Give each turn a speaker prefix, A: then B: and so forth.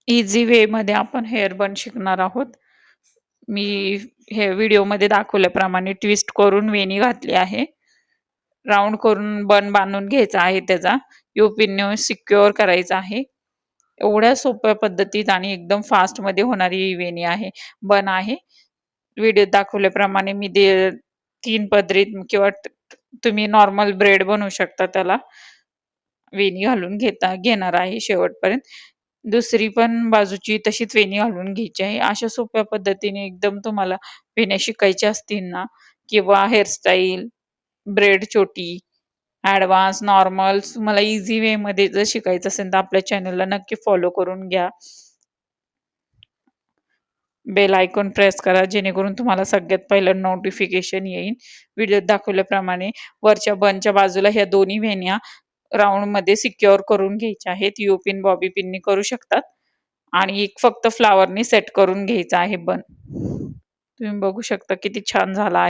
A: Easy वे मध्ये आपण hair बन शिकणार आहोत. मी हे व्हिडिओमध्ये दाखवल्याप्रमाणे ट्विस्ट करून वेणी घातली आहे. राउंड करून बन बांधून घ्यायचा आहे, त्याचा पिनने सिक्युअर करायचा आहे. एवढ्या सोप्या पद्धतीत आणि एकदम फास्ट मध्ये होणारी ही वेणी आहे, बन आहे. व्हिडिओत दाखवल्याप्रमाणे मी 3 पदरीत किंवा तुम्ही नॉर्मल ब्रेड बनवू शकता, त्याला वेणी घालून घेणार आहे शेवटपर्यंत. दुसरी पण बाजूची तशीच वेणी घालून घ्यायची आहे. अशा सोप्या पद्धतीने एकदम तुम्हाला वेण्या शिकायच्या असतील ना, किंवा हेअरस्टाईल, ब्रेड चोटी, ॲडव्हान्स, नॉर्मल, तुम्हाला इझी वे मध्ये जर शिकायचं असेल तर आपल्या चॅनलला नक्की फॉलो करून घ्या. बेल आयकॉन प्रेस करा, जेणेकरून तुम्हाला सगळ्यात पहिलं नोटिफिकेशन येईल. व्हिडिओत दाखवल्याप्रमाणे वरच्या बनच्या बाजूला ह्या दोन्ही वेण्या राऊंड मध्ये सिक्युअर करून घ्यायच्या आहेत. पिन बॉबी पिननी करू शकतात आणि एक फक्त फ्लावरनी सेट करून घ्यायचा आहे बन. तुम्ही बघू शकता किती छान झाला आहे.